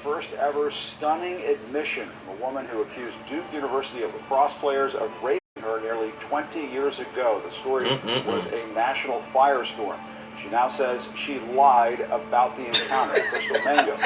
first ever stunning admission from a woman who accused Duke University of lacrosse players of raping her nearly 20 years ago. The story was a national firestorm. She now says she lied about the encounter. Crystal Mango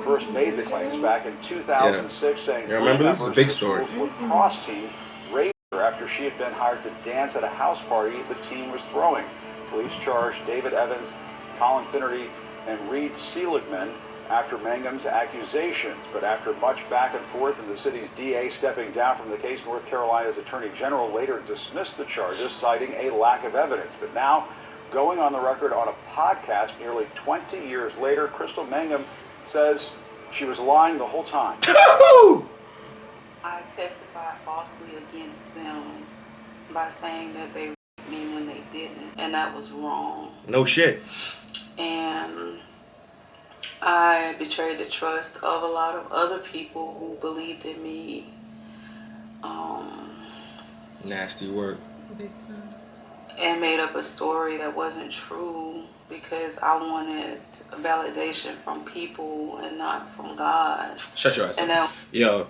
first made the claims back in 2006, saying remember this is a big story. Lacrosse team raped her after she had been hired to dance at a house party the team was throwing. Police charged David Evans, Colin Finnerty, and Reed Seligman after Mangum's accusations. But after much back and forth and the city's DA stepping down from the case, North Carolina's Attorney General later dismissed the charges, citing a lack of evidence. But now, going on the record on a podcast nearly 20 years later, Crystal Mangum says she was lying the whole time. I testified falsely against them by saying that they raped me when they didn't, and that was wrong. No shit. And I betrayed the trust of a lot of other people who believed in me. Nasty work. And made up a story that wasn't true because I wanted validation from people and not from God. Shut your ass and up. Yo,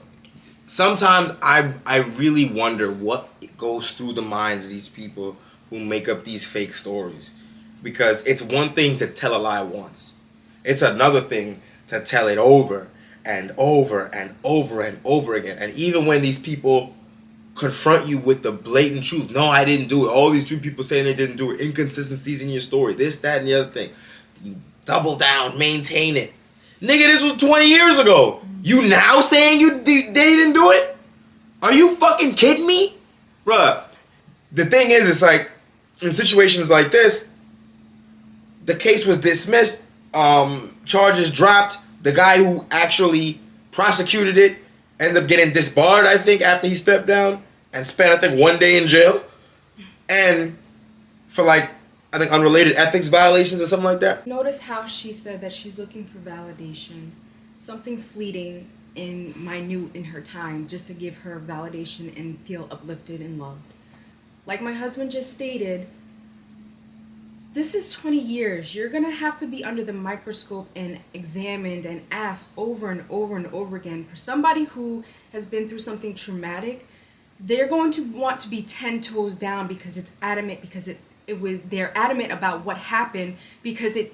sometimes I really wonder what goes through the mind of these people who make up these fake stories. Because it's one thing to tell a lie once. It's another thing to tell it over and over and over and over again. And even when these people confront you with the blatant truth, no, I didn't do it. All these three people saying they didn't do it. Inconsistencies in your story. This, that, and the other thing. You double down, maintain it. Nigga, this was 20 years ago. You now saying they didn't do it? Are you fucking kidding me? Bruh, the thing is, it's like, in situations like this, the case was dismissed, charges dropped. The guy who actually prosecuted it ended up getting disbarred, I think, after he stepped down and spent, I think, 1 day in jail. And for, like, I think unrelated ethics violations or something like that. Notice how she said that she's looking for validation, something fleeting and minute in her time, just to give her validation and feel uplifted and loved. Like my husband just stated, this is 20 years. You're going to have to be under the microscope and examined and asked over and over and over again. For somebody who has been through something traumatic, they're going to want to be 10 toes down because it's adamant, because they're adamant about what happened because it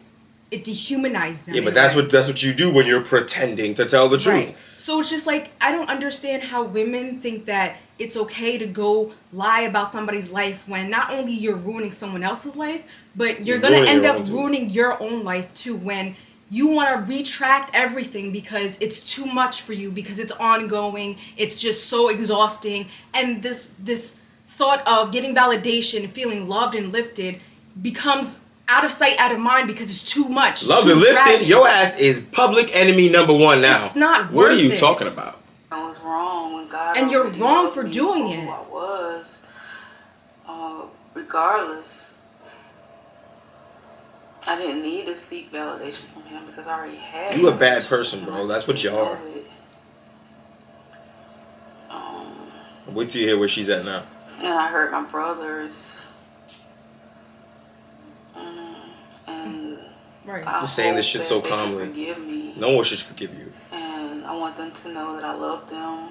dehumanized them. Yeah, but that's what you do when you're pretending to tell the truth. Right. So it's just like, I don't understand how women think that it's okay to go lie about somebody's life when not only you're ruining someone else's life, but you're going to end up ruining your own life too, when you want to retract everything because it's too much for you, because it's ongoing, it's just so exhausting, and this thought of getting validation, feeling loved and lifted becomes out of sight, out of mind because it's too much. Loved and lifted? Your ass is public enemy number one now. It's not worth it. What are you talking about? I was wrong when God. And you're wrong for doing it. Who I was, regardless. I didn't need to seek validation from Him because I already had. You a bad person, bro. That's what you are. Wait till you hear where she's at now. And I hurt my brothers. And right. You're saying this shit so calmly. Forgive me. No one should forgive you. And I want them to know that I love them.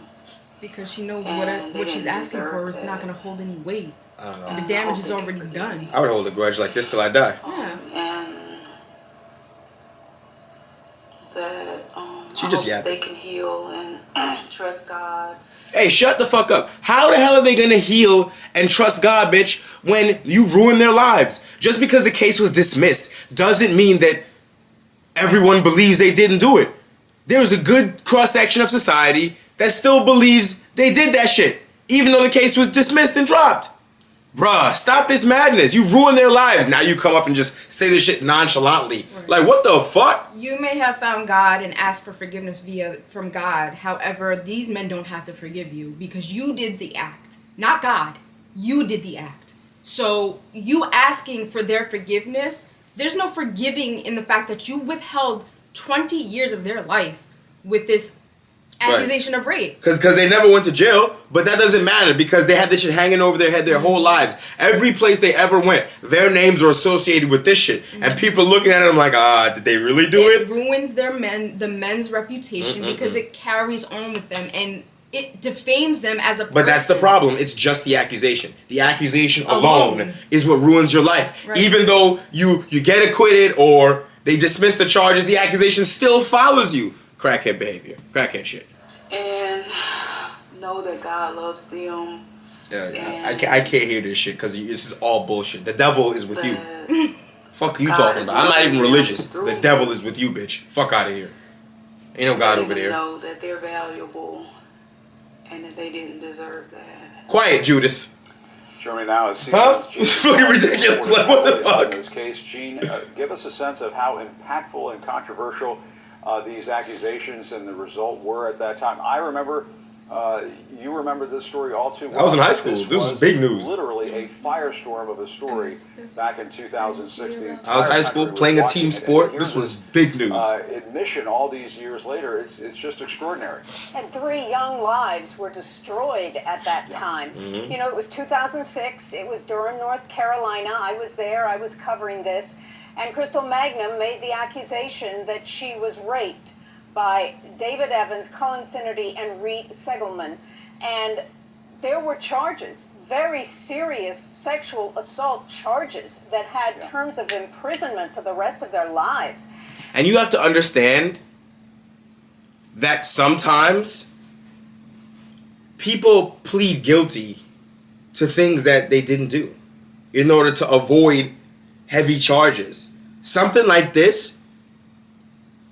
Because she knows what she's asking for is not going to hold any weight. I don't know. And the damage is already done. I would hold a grudge like this till I die. Yeah. And that She I just hope yapping. they can heal and trust God. Hey, shut the fuck up. How the hell are they gonna heal and trust God, bitch, when you ruin their lives? Just because the case was dismissed doesn't mean that everyone believes they didn't do it. There's a good cross-section of society that still believes they did that shit, even though the case was dismissed and dropped. Bruh, stop this madness. You ruin their lives. Now you come up and just say this shit nonchalantly. Right. Like, what the fuck? You may have found God and asked for forgiveness from God. However, these men don't have to forgive you because you did the act. Not God. You did the act. So you asking for their forgiveness, there's no forgiving in the fact that you withheld 20 years of their life with this accusation of rape. Because they never went to jail, but that doesn't matter because they had this shit hanging over their head their whole lives. Every place they ever went, their names are associated with this shit. And people looking at them like, did they really do it? It ruins the men's reputation because it carries on with them and it defames them as a person. But that's the problem. It's just the accusation. The accusation alone is what ruins your life. Right. Even though you get acquitted or they dismiss the charges, the accusation still follows you. Crackhead behavior. Crackhead shit. And know that God loves them. Yeah. I can't hear this shit because this is all bullshit. The devil is with you. Fuck you talking about. I'm not even religious. The devil is with you, bitch. Fuck out of here. Ain't no God over there. Know that they're valuable and that they didn't deserve that. Quiet, Judas. Joining now is It's fucking ridiculous. Like, what the fuck? In this case, Gene, give us a sense of how impactful and controversial these accusations and the result were at that time. I remember, you remember this story all too well. I was in high school. This was big news. Literally a firestorm of a story back in 2016. I was in high school playing a team sport. This was big news. Admission all these years later, it's just extraordinary. And 3 young lives were destroyed at that time. You know, it was 2006. It was Durham, North Carolina. I was there. I was covering this. And Crystal Magnum made the accusation that she was raped by David Evans, Colin Finnerty, and Reed Segelman. And there were charges, very serious sexual assault charges that had terms of imprisonment for the rest of their lives. And you have to understand that sometimes people plead guilty to things that they didn't do in order to avoid heavy charges. Something like this,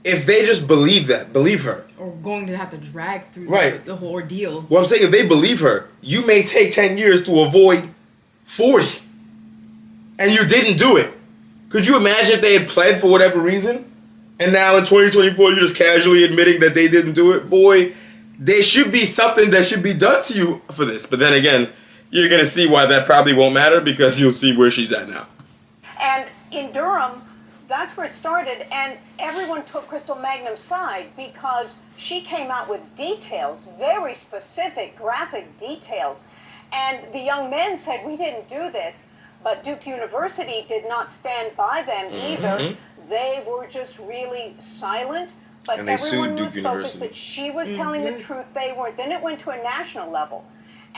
if they just believe her. Or going to have to drag through the whole ordeal. Well, I'm saying if they believe her, you may take 10 years to avoid 40. And you didn't do it. Could you imagine if they had pled for whatever reason? And now in 2024, you're just casually admitting that they didn't do it? Boy, there should be something that should be done to you for this. But then again, you're going to see why that probably won't matter because you'll see where she's at now. And in Durham, that's where it started, and everyone took Crystal Magnum's side because she came out with details, very specific, graphic details. And the young men said, we didn't do this, but Duke University did not stand by them either. They were just really silent, but everyone was focused that she was telling the truth, they weren't. Then it went to a national level,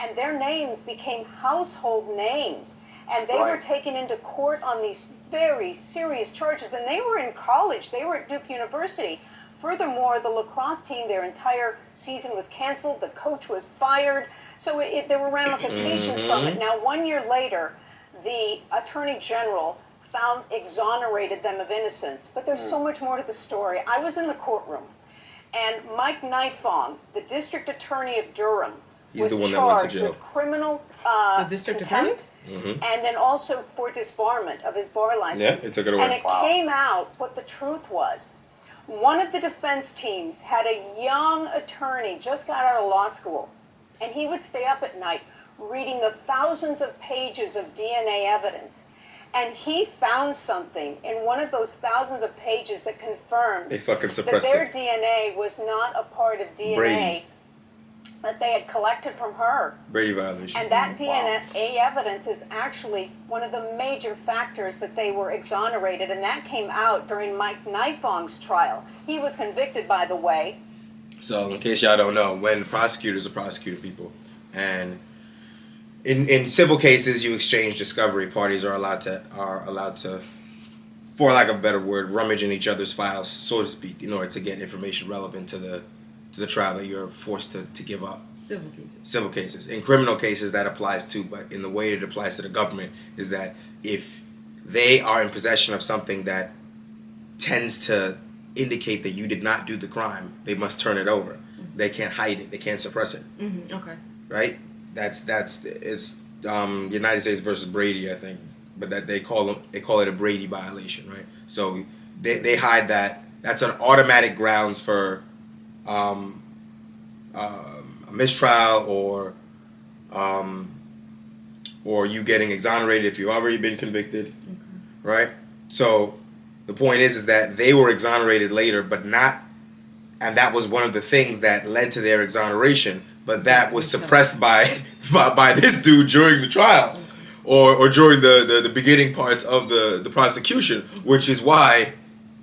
and their names became household names. And they were taken into court on these very serious charges. And they were in college. They were at Duke University. Furthermore, the lacrosse team, their entire season was canceled. The coach was fired. So there were ramifications from it. Now, 1 year later, the Attorney General exonerated them of innocence. But there's so much more to the story. I was in the courtroom. And Mike Nifong, the district attorney of Durham, He's the was one that went to charged jail. with criminal The district contempt and then also for disbarment of his bar license. Yeah, they took it away. And it came out what the truth was. One of the defense teams had a young attorney, just got out of law school, and he would stay up at night reading the thousands of pages of DNA evidence. And he found something in one of those thousands of pages that confirmed They fucking that suppressed their it. DNA was not a part of DNA Brady. that they had collected from her. Brady violation. And that DNA evidence is actually one of the major factors that they were exonerated, and that came out during Mike Nifong's trial. He was convicted, by the way. So, in case y'all don't know, when prosecutors are prosecuting people, and in civil cases, you exchange discovery. Parties are allowed to, for lack of a better word, rummage in each other's files, so to speak, in order to get information relevant to the trial that you're forced to give up. Civil cases. In criminal cases, that applies too, but in the way it applies to the government is that if they are in possession of something that tends to indicate that you did not do the crime, they must turn it over. They can't hide it. They can't suppress it. Okay. Right? It's United States versus Brady, I think, but that they call it a Brady violation, right? So they hide that. That's an automatic grounds for a mistrial or you getting exonerated if you've already been convicted, right? So the point is that they were exonerated later, but not and that was one of the things that led to their exoneration. But that was suppressed by this dude during the trial, or during the beginning parts of the prosecution, which is why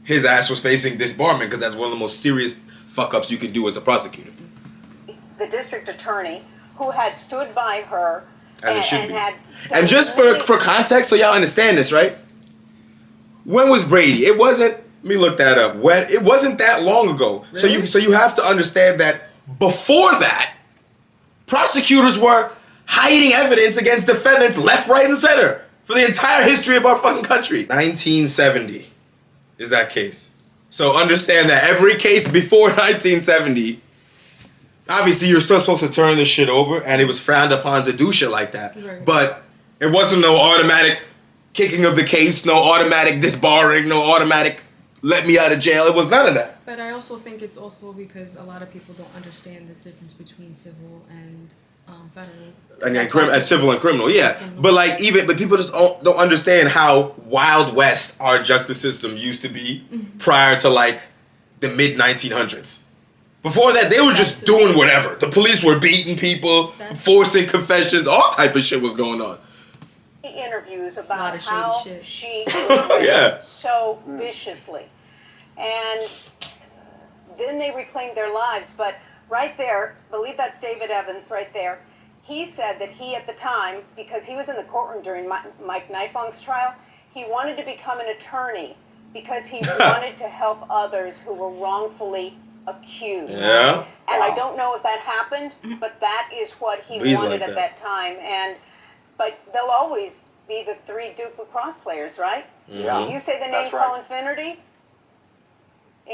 his ass was facing disbarment, because that's one of the most serious fuck ups you can do as a prosecutor. The district attorney who had stood by her As it should be. had And just for context, so y'all understand this, right? When was Brady? It wasn't. Let me look that up. When it wasn't that long ago. Really? So you have to understand that before that, prosecutors were hiding evidence against defendants left, right, and center for the entire history of our fucking country. 1970 is that case. So understand that every case before 1970, obviously you're still supposed to turn this shit over, and it was frowned upon to do shit like that. Right. But it wasn't no automatic kicking of the case, no automatic disbarring, no automatic let me out of jail. It was none of that. But I also think it's also because a lot of people don't understand the difference between civil and federal. And That's why civil and criminal, yeah. Criminal. But people just don't understand how Wild West our justice system used to be prior to like the mid 1900s. Before that, they were just doing whatever. The police were beating people, forcing confessions, all type of shit was going on. Interviews A lot about of shady how shit. she was Yeah. so viciously, and then they reclaimed their lives. But right there, I believe that's David Evans right there. He said that he, at the time, because he was in the courtroom during Mike Nifong's trial, he wanted to become an attorney because he wanted to help others who were wrongfully accused. Yeah. And I don't know if that happened, but that is what he He's wanted like at that. that time. But they'll always be the three Duke lacrosse players, right? Yeah. You say the name That's right. Colin Finnerty,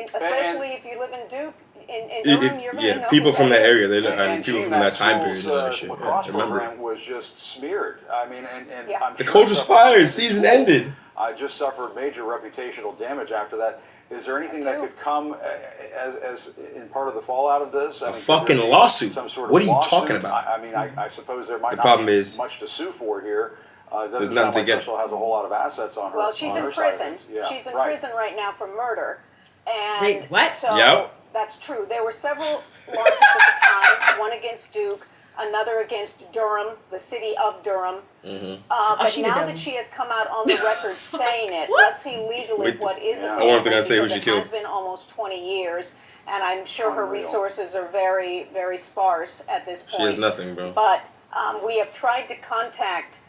especially if you live in Duke, in Durham, you're going to know people who from that that is. area, they And people Gene, from that time period school's, know that shit. lacrosse Yeah, remember. program was just smeared. I mean, and Yeah. I'm The sure coach was some of fired. the Season school, ended. just suffered major reputational damage after that. Is there anything that could come as in part of the fallout of this? I mean, could fucking there be lawsuit. Some sort of What are you lawsuit? talking about? I mean, I suppose there might The not problem be is- much to sue for here. It There's doesn't nothing sound to like get. Crystal has a whole lot of assets on her. Well, she's on in her side of prison. things. Yeah, She's in right. prison right now for murder. And Wait, what? So Yep. that's true. There were several lawsuits at the time, one against Duke, another against Durham, the city of Durham. But she did now that that one. she has come out on the record saying it, What? let's see legally Wait, what is I available. wonder if they're gonna say who because she it killed. has been almost 20 years, and I'm sure her Unreal. resources are very, very sparse at this point. She has nothing, bro. But we have tried to contact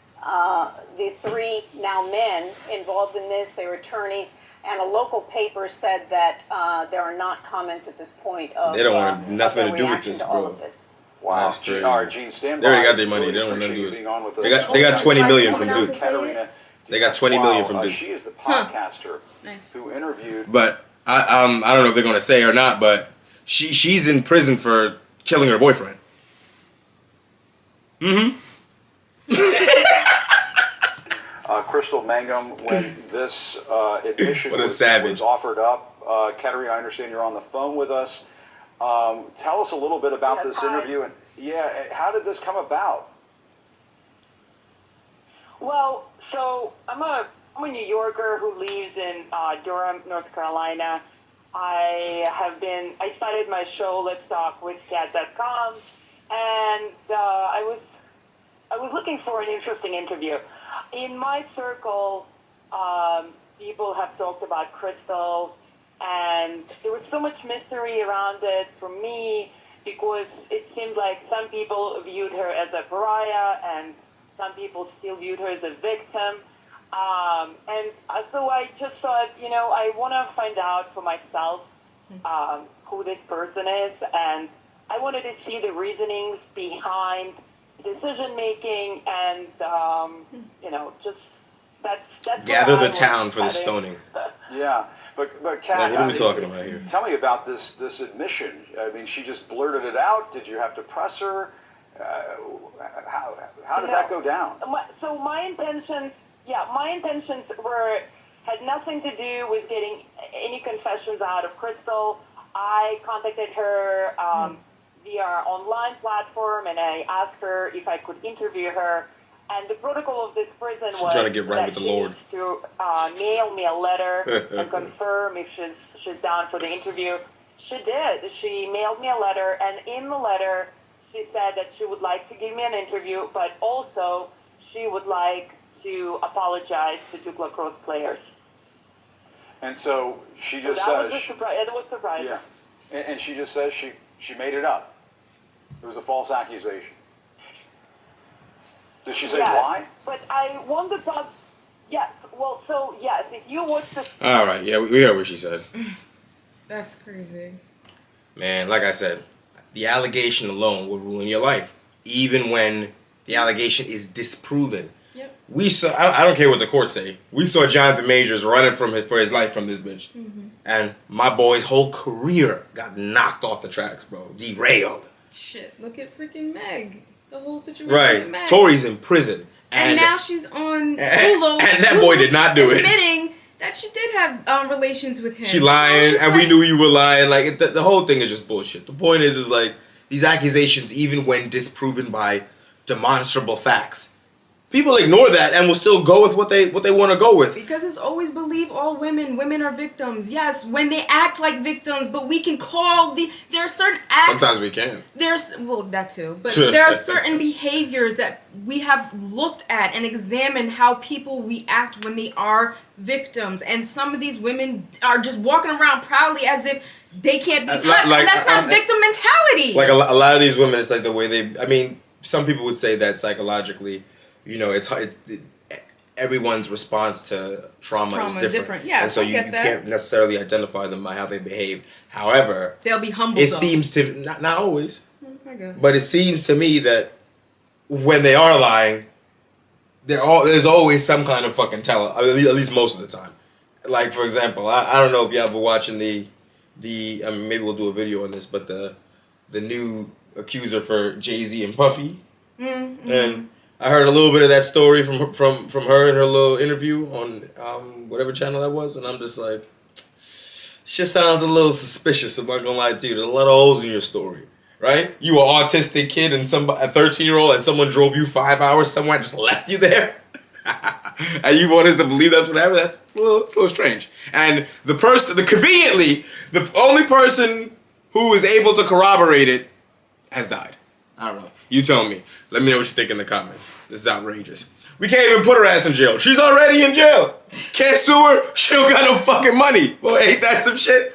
the three now men involved in this, their attorneys, and a local paper said that there are not comments at this point of They don't want of nothing their to do with reaction this, to all bro. of this. Wow. That's Gene, crazy. all right, Gene, stand They already by. got their money. Really They don't want nothing to appreciate do you with it. being on with us. They got 20 million Why from do you Duke. have to say it? Katerina They got 20 million from Wow, Duke. She is the podcaster Nice. who interviewed. But I don't know if they're gonna say or not. But she's in prison for killing her boyfriend. Crystal Mangum, when this admission What a was savage. offered up. Katerina, I understand you're on the phone with us. Tell us a little bit about Yes, this hi. interview, and how did this come about? Well, so I'm a New Yorker who lives in Durham, North Carolina. I started my show Let's Talk with Cat.com, and I was looking for an interesting interview. In my circle, people have talked about Crystal, and there was so much mystery around it for me because it seemed like some people viewed her as a pariah and some people still viewed her as a victim. So I just thought, I want to find out for myself who this person is, and I wanted to see the reasonings behind decision making, and just that's Gather what I the was town for the heading. stoning. Yeah, but Kat, Like, what are we talking about here? Tell me about this admission. I mean, she just blurted it out. Did you have to press her? How did that go down? So my intentions had nothing to do with getting any confessions out of Crystal. I contacted her via our online platform, and I asked her if I could interview her. And the protocol of this prison was trying to get right that with the she Lord. needs to mail me a letter and confirm if she's down for the interview. She did. She mailed me a letter, and in the letter, she said that she would like to give me an interview, but also she would like to apologize to Duke Lacrosse players. And so she just So that was says, a surprise. It was surprising. yeah, and she just says she made it up. It was a false accusation. Did she say Yes, why? but I wonder about. Yes. Well, so yes, if you watch this. All right, yeah, we heard what she said. That's crazy. Man, like I said, the allegation alone will ruin your life, even when the allegation is disproven. Yep. We saw. I don't care what the courts say. We saw Jonathan Majors running for his life from this bitch, and my boy's whole career got knocked off the tracks, bro. Derailed. Shit, look at freaking Meg. The whole situation Right. with Meg. Tori's in prison, And now she's on Hulu. and that boy did not do it. Admitting that she did have relations with him. She So lying, it's just and we like- knew you were lying. Like the whole thing is just bullshit. The point is like these accusations, even when disproven by demonstrable facts, people ignore that and will still go with what they want to go with. Because it's always believe all women. Women are victims. Yes, when they act like victims, but we can call there are certain acts. Sometimes we can. Well, that too. But there are certain behaviors that we have looked at and examined how people react when they are victims. And some of these women are just walking around proudly as if they can't be touched. And that's not victim mentality. Like a lot of these women, it's like the way they. I mean, some people would say that psychologically, you know, it's hard. Everyone's response to trauma is different. Yeah, and so you can't necessarily identify them by how they behave. However, they'll be humble. It seems to not always, I guess. but it seems to me that when they are lying, there's always some kind of fucking tell. At least most of the time. Like for example, I don't know if y'all been watching the I mean, maybe we'll do a video on this, but the new accuser for Jay-Z and Puffy, and I heard a little bit of that story from her in her little interview on whatever channel that was, and I'm just like, shit sounds a little suspicious. I'm not gonna lie to you. There's a lot of holes in your story, right? You an autistic kid and a 13-year-old, and someone drove you 5 hours somewhere and just left you there, and you want us to believe that's what happened? It's a little strange. And conveniently, the only person who is able to corroborate it has died. I don't know. You tell me. Let me know what you think in the comments. This is outrageous. We can't even put her ass in jail. She's already in jail. Can't sue her. She don't got no fucking money. Boy, ain't that some shit?